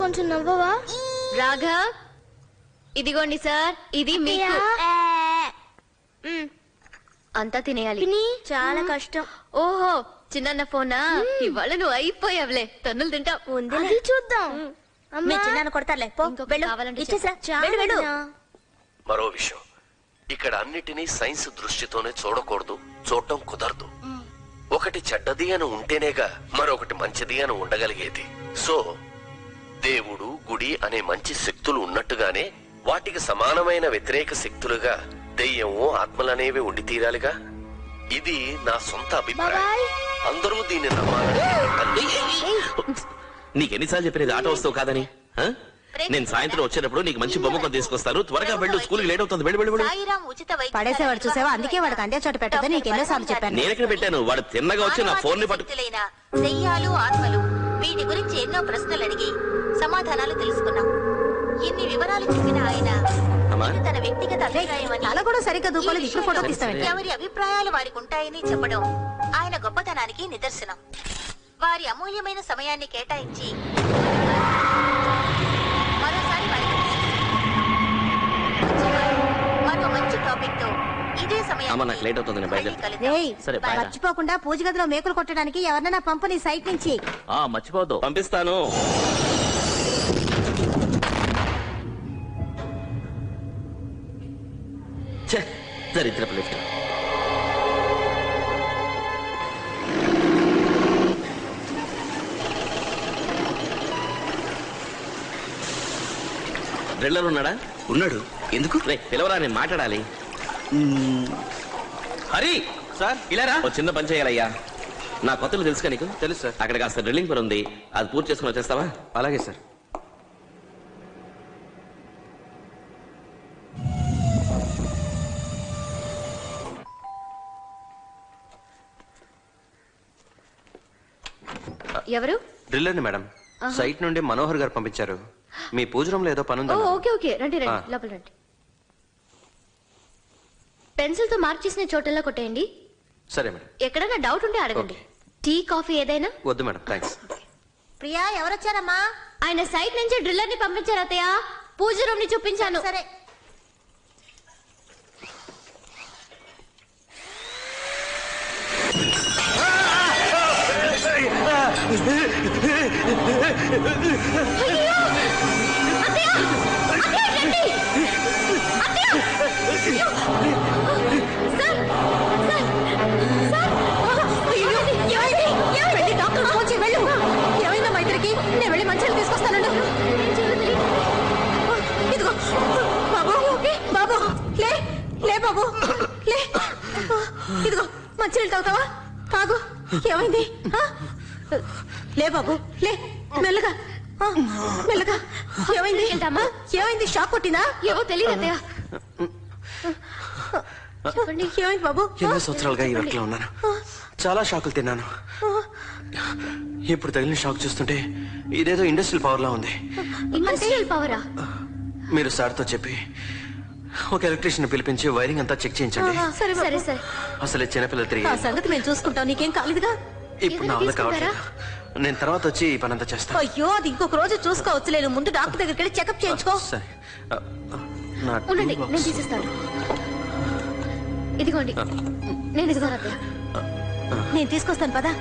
కొంచెం నవ్వవా? రాఘవ్, ఇదిగోండి సార్, ఇది మీకు. అంతా తినేయాలి. చాలా కష్టం. ఓహో, చిన్న ఫోనా? ఇవాళ నువ్వు అయిపోయావులే, తన్నులు తింటావు. అది చూద్దాం. మీ చిన్నాన్న కొడతారులే, పో. ఇంకొకటి వెళ్ళు. కావాలంటే ఇచ్చేసిరా. వెళ్ళు, వెళ్ళు. మరో విషయం, ఇక్కడ అన్నిటినీ సైన్స్ దృష్టితోనే చూడకూడదు, చూడటం కుదరదు. ఒకటి చెడ్డది అని ఉంటేనేగా మరొకటి మంచిది అని ఉండగలిగేది. సో దేవుడు, గుడి అనే మంచి శక్తులు ఉన్నట్టుగానే వాటికి సమానమైన వ్యతిరేక శక్తులుగా దెయ్యము, ఆత్మలనేవి ఉండి తీరాలిగా. ఇది నా సొంత అభిప్రాయం. అందరూ దీన్ని నమ్మాలని. నీకెన్నిసార్లు చెప్పినది ఆట వస్తావు కాదని? నేను సాయంత్రం వచ్చేటప్పుడు నీకు మంచి బొమ్మ కొని తీసుకొస్తాను. త్వరగా వెళ్ళు, స్కూల్కి లేట్ అవుతుంది. వెళ్ళు. పడేసేవాడు చూసావా, అందుకే వాడికి అందే చోట పెట్టదని నీకు ఎన్నోసార్లు చెప్పాను. నేను ఎక్కడ పెట్టాను? వాడు తిన్నగా వచ్చి నా ఫోన్ ని పట్టు. దెయ్యాలు, ఆత్మలు వీటి గురించి ఎన్నో ప్రశ్నలు అడిగి సమాధానాలు తెలుసుకున్నాం. ఇన్ని వివరాలు చెప్పిన ఆయన ఇది తన వ్యక్తిగత అభిప్రాయమని, అలా కూడా సరిగ్గా దూకోలేదు. ఇప్పుడు ఫోటో తీస్తాను. ఎవరి అభిప్రాయాలు వారికి ఉంటాయని చెప్పడం ఆయన గొప్పతనానికి నిదర్శనం. వారి అమూల్యమైన సమయాన్ని కేటాయించి మరోసారి వారికి మరో మంచి టాపిక్ తో ఇదే నాకు లేట్ అవుతుంది, నేను బయలుదేరుతాను. సరే, బాయ్ రా. మర్చిపోకుండా పూజ గదిలో మేకులు కొట్టడానికి ఎవరినైనా పంపని సైట్ నుంచి. మర్చిపోదు, పంపిస్తాను. దరిద్రపు లిఫ్ట్. డ్రిల్లర్ ఉన్నాడా? ఉన్నాడు. ఎందుకు? రే పిలవరా, నేను మాట్లాడాలి. హరి సార్, ఇలారా. ఓ చిన్న పని చేయాలయ్యా. నా కొత్తలు తెలుసుగా నీకు? తెలుసు సార్. అక్కడ కాస్త డ్రిల్లింగ్ పని ఉంది, అది పూర్తి చేసుకుని వచ్చేస్తావా? అలాగే సార్. ఎవరు? డ్రిల్లర్ని మేడం. సైట్ నుండి మనోహర్ గారు పంపించారు. మీ పూజ రూమ్ లో ఏదో పని ఉంది. ఓకే, రండి లోపల రండి. పెన్సిల్ తో మార్క్ చేసిన చోటల్లో కొట్టేయండి. సరే మేడం. ఎక్కడైనా డౌట్ ఉంటే అడగండి. టీ, కాఫీ ఏదైనా? వద్దు మేడం, థ్యాంక్స్. ప్రియా, ఎవరొచ్చారమ్మా? ఆయన సైట్ నుంచి డ్రిల్లర్ ని పంపించారు అత్తయ్య. పూజ రూమ్ ని చూపించాను. సరే. ఏమైందా మైత్రికి? నేను వెళ్ళి మంచిగా తీసుకొస్తాను. ఇదిగో బాబు, బాబు లే లే బాబు లే. ఇదిగో మంచినీళ్ళు తాగుతావా? తాగు. ఏమైంది? లే బాబు లే, మెల్లగా మెల్లగా. ఏమైంది? ఏమైంది? షాక్ కొట్టిందా? ఏవో తెలియదు అత్తయ్య. చెప్పండి, ఏమైంది బాబు? ఎన్నో సంవత్సరాలుగా ఈ వర్క్ లో ఉన్నాను. చాలా షాకులు తిన్నాను. ఇప్పుడు తగిలిన షాక్ చూస్తుంటే ఇదేదో ఇండస్ట్రియల్ పవర్ లా ఉంది. ఇండస్ట్రియల్ పవరా? మీరు సార్ తో చెప్పి ఒక ఎలక్ట్రీషియన్ పిలిపించి వైరింగ్ అంతా చెక్ చేయించండి. సరే సరే సరే. అసలే చిన్నపిల్లలు తిరిగి ఆ సంగతి మేము చూసుకుంటాం. నీకేం కాలేదుగా? ఇప్పుడు నా వల్ల కావట్లేదు. నేను తర్వాత వచ్చి ఈ పని అంతా చేస్తాను. అయ్యో, అది ఇంకొక రోజు చూసుకోవచ్చు. నేను ముందు డాక్టర్ దగ్గరికి వెళ్ళి చెకప్ చేయించుకో. సరే. నా ఉండండి, నేను తీసేస్తాను. ఇదిగోండి, నేను ఇస్తాను అత్తయ్య. నేను తీసుకొస్తాను పదా.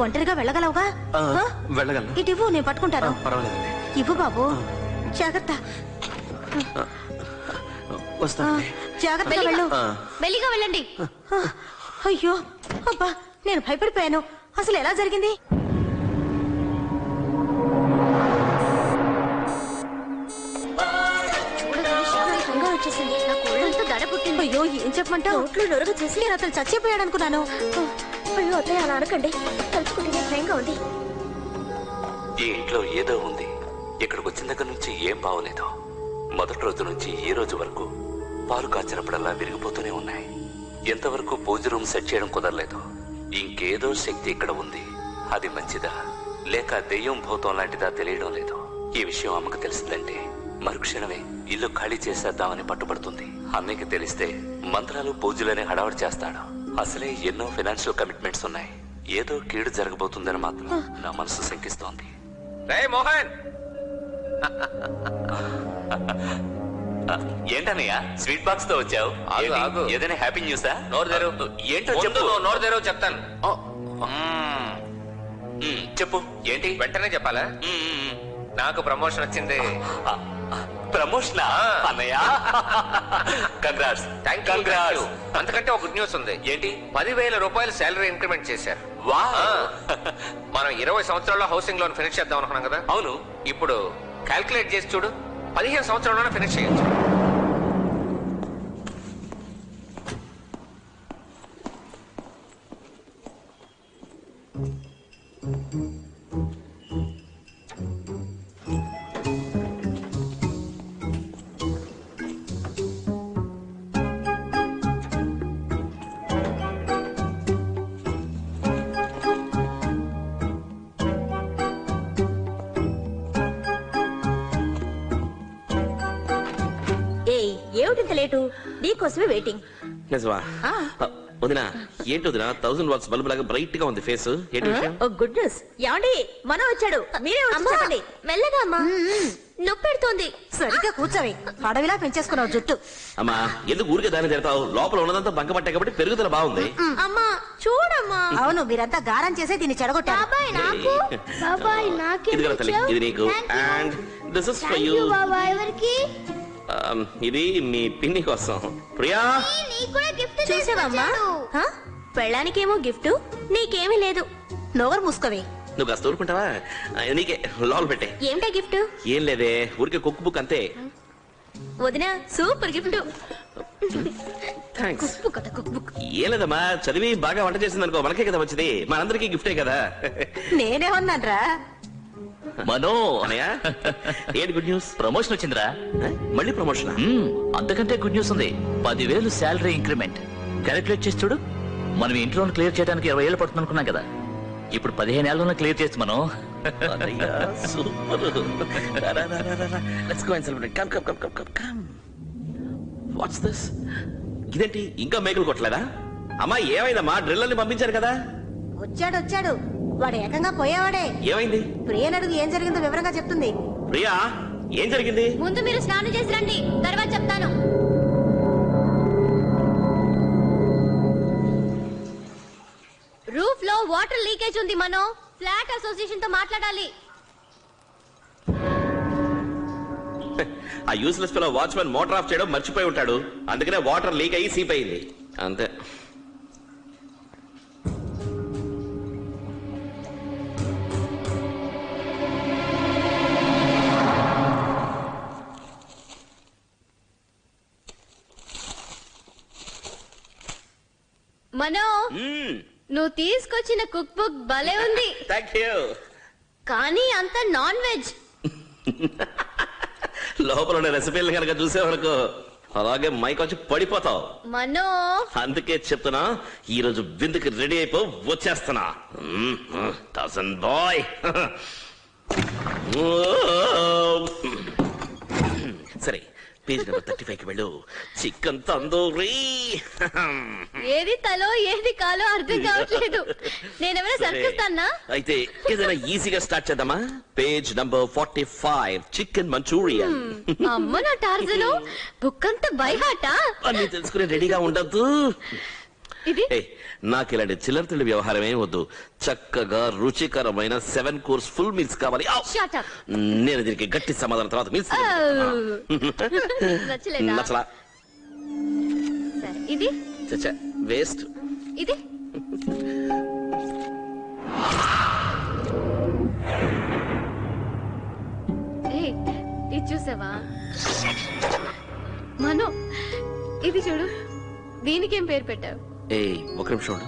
ఒంటరిగా వెళ్ళగలవుగా? వెళ్ళగలను. ఇటు ఇవ్వు, నేను పట్టుకుంటాను. పర్వాలేదండి. ఇవ్వు బాబు, జాగ్రత్త. వస్తానండి. జాగ్రత్తగా వెళ్ళు. మెల్లిగా వెళ్ళండి. అయ్యో అబ్బా, నేను భయపడిపోయాను. అసలు ఎలా జరిగింది? వచ్చేసింది. నా కోళ్ళంతా దడ పుట్టింది. అయ్యో, ఏం చెప్పమంటావు? నోట్లో నొరుగు చేసి నేను అతను చచ్చిపోయాడు అనుకున్నాను. అయ్యో అత్తయ్య, అలా అనకండి. తలుచుకుంటేనే భయంగా ఉంది. ఈ ఇంట్లో ఏదో ఉంది. ఇక్కడికి వచ్చిన దగ్గర నుంచి ఏం బాగోలేదు. మొదటి రోజు నుంచి ఈ రోజు వరకు పాలు కాచినప్పుడల్లా విరిగిపోతూనే ఉన్నాయి. ఎంతవరకు పూజ రూమ్ సెట్ చేయడం కుదరలేదు. ఇంకేదో శక్తి ఇక్కడ ఉంది. అది మంచిదా లేక దెయ్యం భూతం లాంటిదా తెలియడం లేదు. ఈ విషయం అమ్మకు తెలిసిందంటే మరుక్షణమే ఇల్లు ఖాళీ చేసేద్దామని పట్టుబడుతుంది. అన్నయ్యకి తెలిస్తే మంత్రాలు పూజలనే హడావడి చేస్తాడు. అసలే ఎన్నో ఫైనాన్షియల్ కమిట్మెంట్స్ ఉన్నాయి. ఏదో కీడు జరగబోతుందని మాత్రం నా మనసు శంకిస్తోంది. మోహన్, ఏంటన్నయ్య స్వీట్ బాక్స్ తో వచ్చావు? ఆగు, ఏంటి? ఆగు. ఏదైనా హ్యాపీ న్యూసా? నోరు తెరువు. ఏంటో ముందు చెప్పు. నువ్వు నోరు తెరువు చెప్తాను. చెప్పు ఏంటి? వెంటనే చెప్పాలా? నాకు ప్రమోషన్ వచ్చింది. ప్రమోషన్ అన్నయ్య. కంగ్రాట్స్. కంగ్రాట్స్. అంతకంటే ఒక గుడ్ న్యూస్ ఉంది. ఏంటి? 10,000 రూపాయలు శాలరీ ఇంక్రిమెంట్ చేశారు. వా మనం 20 సంవత్సరాల్లో హౌసింగ్ లోన్ ఫినిష్ చేద్దాం అనుకున్నాం కదా. అవును. ఇప్పుడు క్యాల్కులేట్ చేసి చూడు, 15 సంవత్సరాల్లోనే ఫినిష్ చేయొచ్చు. ఏయ్ ఏమిటింత లేటు? నీకోసమే వెయిటింగ్. నిజమా? వదినా ఏంటి వదినా 1000 వాట్స్ బల్బ్ లాగా బ్రైట్ గా ఉంది ఫేస్? ఏంటి విషయం? ఓ గుడ్ న్యూస్. ఏమండి మనం వచ్చాడు, మీరే అమ్మా, వచ్చి మెల్లగా అమ్మా, నొప్పి పెడుతోంది. సరిగ్గా కూర్చోవి. అడవిలా పెంచేసుకున్నావు జుట్టు. అమ్మా ఎందుకు ఊరికే దాన్ని తిడతావు? లోపల ఉన్నదంతా బంకపట్టే కాబట్టి పెరుగుదల బాగుంది. అమ్మా చూడమ్మా. అవును, మీరంతా గారం చేసే దీన్ని చెడగొట్టారు. బాబాయ్ నాకు, బాబాయ్ నాకే ఇది తల్లి, ఇది నీకు. And this is for you. బాబాయ్. ఎవరికి? ఇది మీ పిన్ని కోసం. ప్రియా నీకు కూడా గిఫ్ట్ చూసావమ్మా? హ? పెళ్ళానికేమో గిఫ్ట్, నీకేమీ లేదు. నోరు మూసుకోవే. నువ్వు కాస్త ఊరుకుంటావా? నీకే లోపల పెట్టే. ఏమిటా గిఫ్ట్? ఏం లేదే, ఊరికే కుక్ బుక్ అంతే. వదిన super gift. Thanks. Cook book, cook book. ఏం లేదమ్మా, చదివి బాగా వంట చేసింది అనుకో, మనకే కదా మంచిది. మనందరికీ గిఫ్టే కదా. నేనే ఉన్నాన్రా. మనో అనయ్య ఏంటి గుడ్ న్యూస్? ప్రమోషన్ వచ్చిందిరా. మళ్ళీ ప్రమోషన్? అంతకంటే గుడ్ న్యూస్ ఉంది. 10,000 శాలరీ ఇంక్రిమెంట్. క్యాలిక్యులేట్ చేసి చూడు. మనం ఇంట్లో క్లియర్ చేయడానికి 20 ఏళ్ళు పడుతుంది అనుకున్నాం కదా, ఇప్పుడు 15 ఏళ్ళలో క్లియర్ చేసి మనం. Super. Let's go and celebrate. Come come come come come. What's this? ఇదేంటి ఇంకా మేకలు కొట్టలేదా? అమ్మా ఏమైందమ్మా? డ్రిల్ అని పంపించారు కదా. వచ్చాడు. వాడు ఏకంగా పోయేవాడే. ఏమైంది? ప్రియన్ అడుగు, ఏం జరిగిందో వివరంగా చెప్తుంది. ప్రియా ఏం జరిగింది? ముందు మీరు స్నానం చేసి రండి, తర్వాత చెప్తాను. రూఫ్ లో వాటర్ లీకేజ్ ఉంది. మనం ఫ్లాట్ అసోసియేషన్ తో మాట్లాడాలి. ఆ useless fellow watchman motor off చేయడం మర్చిపోయి ఉంటాడు, అందుకనే వాటర్ లీక్ అయ్యి సీప్ అయింది అంతే. మనో, నువ్వు తీసుకొచ్చిన కుక్ బుక్ భలే ఉంది. Thank you. కానీ అంత నాన్ వెజ్. లోపల ఉన్న రెసిపీలు కనుక చూసేవరకు అలాగే మైక్ వచ్చి పడిపోతావు. మనో, అందుకే చెప్తున్నా, ఈ రోజు విందుకి రెడీ అయిపో, వచ్చేస్తున్నా. టజన్ బాయ్. సరే, పేజ్ నెంబర్ 35కి వెళ్ళు. చికెన్ తందూరి. ఏది తలో ఏది కాలో అర్థం కావట్లేదు. నేనేమైనా సర్కిస్తానా? అయితే ఏదైనా ఈజీగా స్టార్ట్ చేద్దామా? Page number 45, chicken Manchurian. అమ్మ నా టార్జను, బుక్ అంతా బై హార్టా? అన్ని తెలుసుకుని రెడీగా ఉండద్దు. ఇది నాకు ఇలాంటి చిల్లరతిళ్ళ వ్యవహారం ఏం వద్దు. చక్కగా రుచికరమైన 7 కోర్స్ ఫుల్ మీల్స్ కావాలి. Shut up. నేను దీనికి గట్టి సమాధానం తర్వాత మీల్స్ నచ్చలేదా? నచ్చలా. సరే, ఇది చచ్చా వేస్ట్. ఇది ఏయ్, ఇది చూసావా మను? ఇది చూడు, దీనికేం పేరు పెట్టావు? ఏయ్ ఒక నిమిషం ఉండు.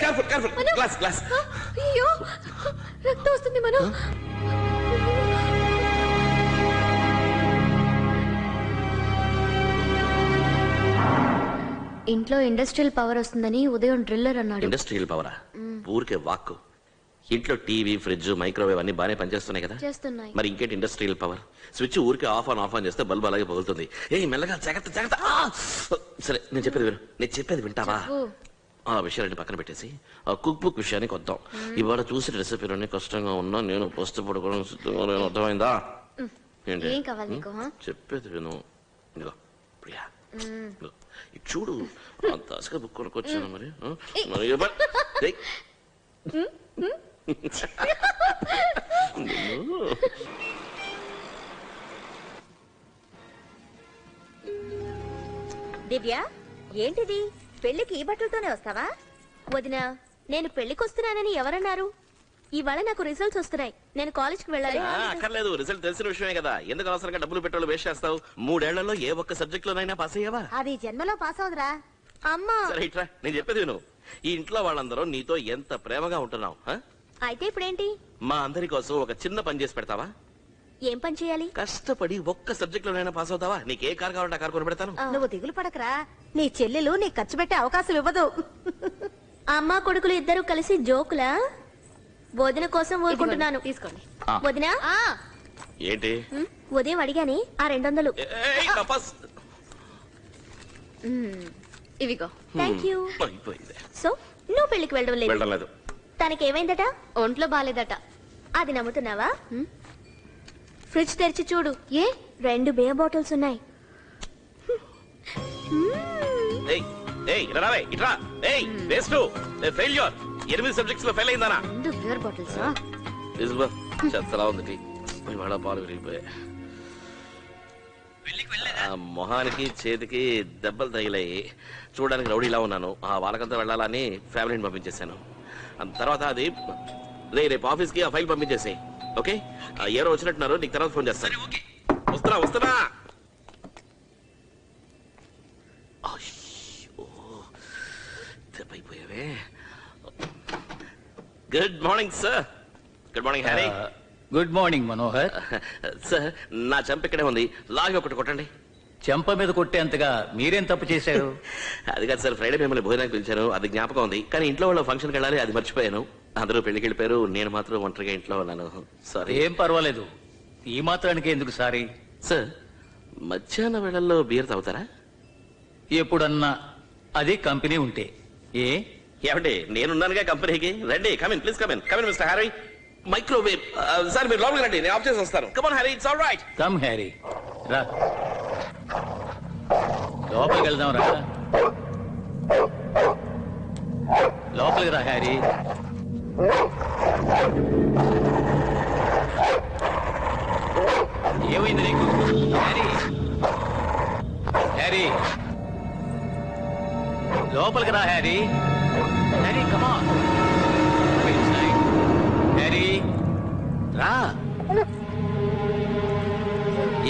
Careful careful glass glass. అయ్యో రక్తం వస్తుంది మనం. ఇంట్లో ఇండస్ట్రియల్ పవర్ వస్తుందని ఉదయం డ్రిల్లర్ అన్నాడు. ఇండస్ట్రియల్ పవరా? ఊరికే వాక్కు. ఇంట్లో టీవీ ఫ్రిడ్జ్ మైక్రోవేవ్ అన్ని బాగానే పనిచేస్తున్నాయి కదా. చేస్తున్నాయి. మరి ఇంకేంటి ఇండస్ట్రియల్ పవర్? స్విచ్ ఊరికే ఆఫ్ ఆన్ చేస్తే బల్బ్ అలాగే పగులుతుంది. మెల్లగా జాగ్రత్త జాగ్రత్త. సరే నేను చెప్పేది వింటావా? ఆ విషయాన్ని పక్కన పెట్టేసి ఆ కుక్ బుక్ విషయానికి వద్దాం. ఇవాళ చూసిన రెసిపీలన్నీ కష్టంగా ఉన్నా నేను పోస్ట్ పడుకోవడం సిద్ధంగా లేను. అర్థమైందా? ఏంటి ఏం కావాలి నీకు? చెప్పేది విను. ఇదిగో ప్రియా, ఇదిగో, ఇది చూడు. అంత ఆశగా బుక్ కొనుక్కొచ్చాను. మరి మరి ఏయ్. దివ్య, ఏంటిది? పెళ్లికి ఈ బట్టలతోనే వస్తావా? వదినా, నేను పెళ్లికి వస్తున్నానని ఎవరన్నారు? ఇవాళ నాకు రిజల్ట్స్ వస్తున్నాయి. నేను కాలేజ్కి వెళ్ళాలి. అక్కర్లేదు, రిజల్ట్ తెలిసిన విషయమే కదా. ఎందుకు అవసరంగా డబ్బులు పెట్రోల్ వేస్ట్ చేస్తావు? 3 ఏళ్లలో ఏ ఒక్క సబ్జెక్ట్ లోనైనా పాస్ అయ్యావా? అది జన్మలో పాస్ అవుదురా. అమ్మా, సరే ఇట్రా, నేను చెప్పేది విను. ఈ ఇంట్లో వాళ్ళందరూ నీతో ఎంత ప్రేమగా ఉంటున్నావు. అయితే ఇప్పుడేంటి? మా అందరి కోసం ఒక చిన్న పని చేసి పెడతావా? ఏం పని చేయాలి? కష్టపడి ఒక్క సబ్జెక్ట్ లోనైనా పాస్ అవుతావా? నీకే కార్ కావాలంటే ఆ కార్ కొని పెడతాను. నువ్వు దిగులు పడకరా, నీ చెల్లెలు నీ ఖర్చు పెట్టే అవకాశం ఇవ్వదు. అమ్మా కొడుకులు ఇద్దరు కలిసి జోకులా? వదిన కోసం ఊరుకుంటున్నాను. తీసుకోండి. వదినా, ఏంటి? ఉదయం అడిగాని ఆ 200. ఏయ్, కపాస్. ఇవిగో. Thank you. అయిపోయింది. సో నువ్వు పెళ్లికి వెళ్ళడం లేదు? వెళ్ళడం లేదు. తనకి ఏమైందట? ఒంట్లో బాలేదట. అది నమ్ముతున్నావా? ఫ్రిడ్జ్ తెరిచి చూడు. ఏ 2 బియర్ బాటిల్స్ ఉన్నాయి. ఏయ్ ఏయ్ రావే ఇట్రా. ఏయ్ వేస్ట్, ఫెయిల్యూర్. 8 సబ్జెక్ట్స్ లో ఫెయిల్ అయిందానా? 2 బియర్ బాటిల్స్. ఇదిగో చెత్తలా ఉంది. ఇవాళ పాలు విరిగిపోయాయి. ఆ మొహానికి చేతికి దెబ్బలు తగిలాయి. చూడడానికి రౌడీలా ఉన్నాను. ఆ వాళ్ళకంతా వెళ్ళాలని ఫ్యామిలీని పంపించేశాను. తర్వాత అది రేపు ఆఫీస్కి ఆ ఫైల్ పంపించేసాయి. ఓకే, ఎవరో వచ్చినట్టున్నారు. నీకు తర్వాత ఫోన్ చేస్తాను. వస్తున్నా. దెబ్బైపోయావే. Good morning sir. Good morning Harry. Good morning Manohar. Sir నా చంప ఇక్కడే ఉంది. లాగి ఒకటి కొట్టండి. చెంప మీద కొట్టేంతగా మీరేం తప్పు చేశారు? అది కాదు సార్, ఫ్రైడే మిమ్మల్ని భోజనానికి పిలిచాను, అది జ్ఞాపకం ఉంది. కానీ ఇంట్లో వాళ్ళ ఫంక్షన్కి వెళ్ళాలి, అది మర్చిపోయాను. అందరూ పెళ్లికి వెళ్ళిపోయారు, నేను మాత్రం ఒంటరిగా ఇంట్లో ఉన్నాను. సారీ. ఏం పర్వాలేదు, ఈ మాత్రానికి ఎందుకు సారీ? సార్ మధ్యాహ్న వేళల్లో బీర్ తాగుతారా? ఎప్పుడన్నా అది కంపెనీ ఉంటే. ఏ ఏమండి, నేనున్నానుగా కంపెనీకి. రండి, come in please, come in come in mister Harry. Microwave sir మీరు లోపలికి రండి, నేను ఆఫ్ చేసి వస్తాను. Come on Harry, it's all right. Come Harry, రా లోపలికి వెళ్దాం. రా లోపలికి రా హ్యారీ. ఏమైంది నీకు? హ్యారీ, హ్యారీ లోపలికి రా హ్యారీ. హ్యారీ కమాన్. హ్యారీ రా.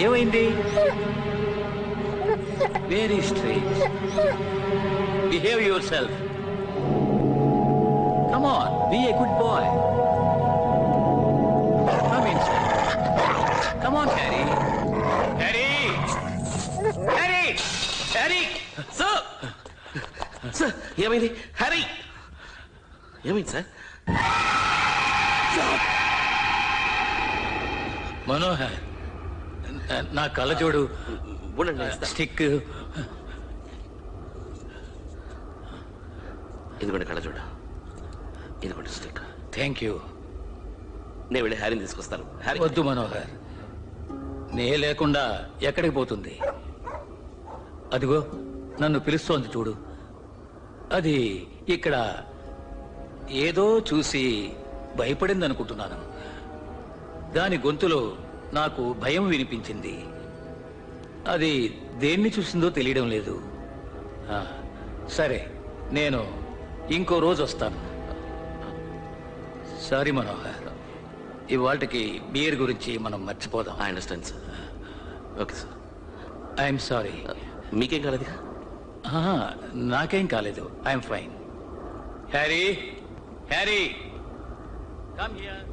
ఏమైంది? Very strange. Behave yourself. Come on, be a good boy. Come inside. Come on Harry. Harry, Harry, Harry. Sir sir ఏమైంది? హ్యారీ ఏమైంది సార్? మనోహర్, నా కళ్ళ చూడు. ఉండండి, స్టిక్. ఇదిగోండి కళ్ళ చూడ, ఇదిగోండి స్టిక్. Thank you. నేను వెళ్ళి హ్యారీని తీసుకొస్తాను. హ్యారీ వద్దు మనోహర్, నే లేకుండా ఎక్కడికి పోతుంది? అదిగో నన్ను పిలుస్తోంది చూడు. అది ఇక్కడ ఏదో చూసి భయపడింది అనుకుంటున్నాను. దాని గొంతులో నాకు భయం వినిపించింది. అది దేన్ని చూసిందో తెలియడం లేదు. సరే, నేను ఇంకో రోజు వస్తాను. సారీ మనోహర్, ఇవాళకి బియర్ గురించి మనం మర్చిపోదాం. I understand sir. Okay sir. I'm sorry. మీకేం కాలేదుగా? నాకేం కాలేదు, I'm fine. Harry, Harry, come here.